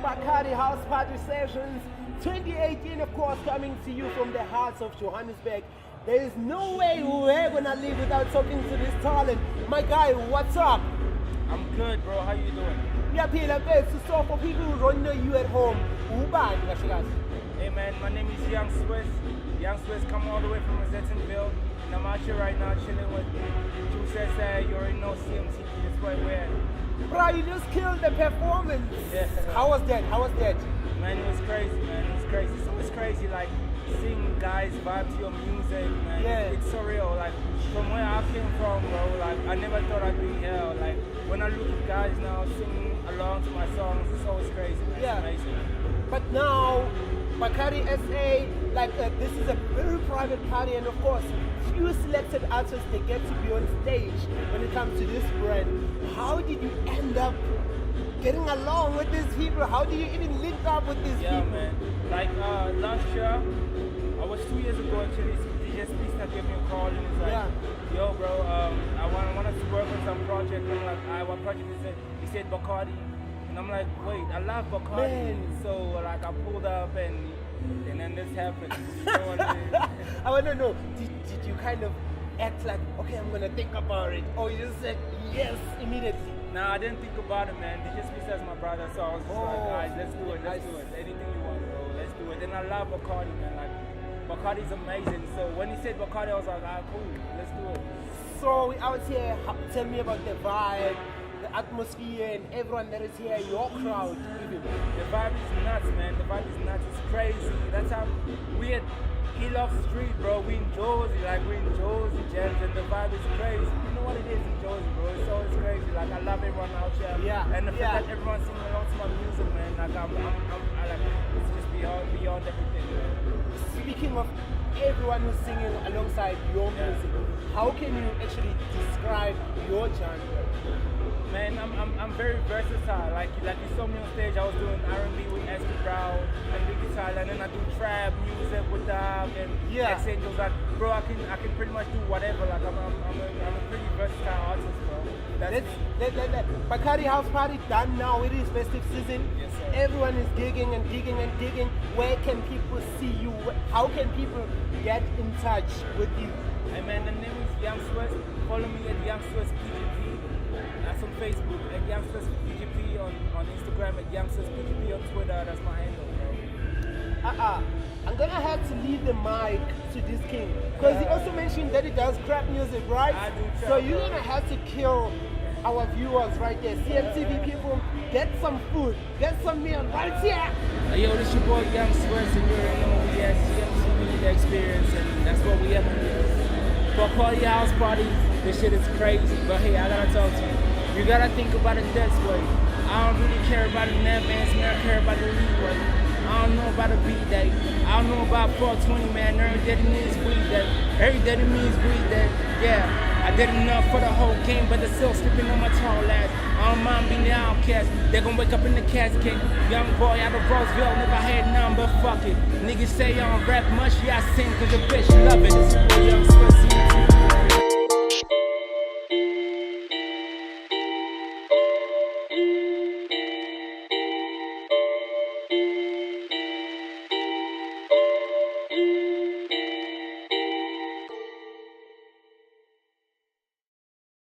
Bacardi House Party Sessions 2018, of course, coming to you from the heart of Johannesburg. There is no way we're gonna leave without talking to this talent. My guy, what's up? I'm good, bro. How you doing? Yeah, Peter, so for people who don't know you at home, Hey man, my name is Young Swiss. Young Swiss come all the way from Zettenville. And I'm out here right now chilling with Juice. You already know CMTV, that's where we're at. Bro, you just killed the performance. Yeah. How was that? Man, it was crazy, man. It was crazy. So it's crazy, like, seeing guys vibe to your music, man. Yeah. It's surreal. Like, from where I came from, bro, like, I never thought I'd be here. Like, when I look at guys now singing along to my songs, it's always crazy, man. Yeah. It's amazing. But now, Bacardi SA, like this is a very private party, and of course, few selected artists, they get to be on stage when it comes to this brand. How did you end up getting along with these people? How do you even link up with these people? Yeah, man. Like last year, I was 2 years ago actually. DJ Speaker gave me a call and he's like, "Yo, bro, I want us to work on some project." And I'm like, "What project is it?" He said Bacardi, and I'm like, "Wait, I love Bacardi." Man. So like I pulled up and then this happened. You know what I mean? I want to know, did you kind of act like, okay, I'm gonna think about it, or you just said yes immediately? Nah, I didn't think about it, man. DJ Speaker is my brother, so I was just like, "Guys, let's do it. Anything you want, bro. Let's do it." And I love Bacardi, man. Like, Bacardi's amazing. So when he said Bacardi, I was like, cool, let's do it. So we out here, tell me about the vibe, the atmosphere, and everyone that is here, your crowd even. The vibe is nuts, man. The vibe is nuts. It's crazy. That's how we at Hill Off Street, bro. We in Jersey, Jams, and the vibe is crazy. You know what it is in Jersey, bro. It's always crazy. Like, I love everyone out here. Yeah. And the fact that everyone's singing along to my music, man. Like, I like, it's just beyond everything, man. Speaking of everyone who's singing alongside your music, how can you actually describe your genre? Man, I'm very versatile. Like you saw me on stage, I was doing R&B with Esther Brown and Biggie Tyler, and then I do trap music with Dog and X Angels. Like, bro, I can pretty much do whatever. Like, I'm a pretty versatile artist, bro. Let Bacardi House Party done now. It is festive season. Yes, sir. Everyone is gigging and gigging and gigging. Where can people see you? How can people get in touch with you? Hey man, the name is Young Swiss. Follow me at Young Swiss PGP. That's on Facebook, at Young Swiss PGP on Instagram, at Young Swiss PGP on Twitter. That's my handle, bro. I'm gonna have to leave the mic to this king, because he also mentioned that he does trap music, right? I do trap, so you're gonna have to kill our viewers right there. CMTV people, get some food, get some meal right here. Yo, this your boy Young Swiss, and you already know we at CMTV The Experience, and that's what we have to do. For Bacardi House Party, this shit is crazy, but hey, I gotta talk to you. You gotta think about it this way. I don't really care about an advance, man. I care about the leeway. I don't know about a beat day. I don't know about 420, man. Every day to me is weed day. Every day to me is weed day. Yeah, I did enough for the whole game, but they're still slipping on my tall ass. I don't mind being the outcast. They're gonna wake up in the casket. Young boy out of Roseville, never had none, but fuck it. Niggas say I don't rap much, yeah, I sing cause the bitch love it. This is what Young Swiss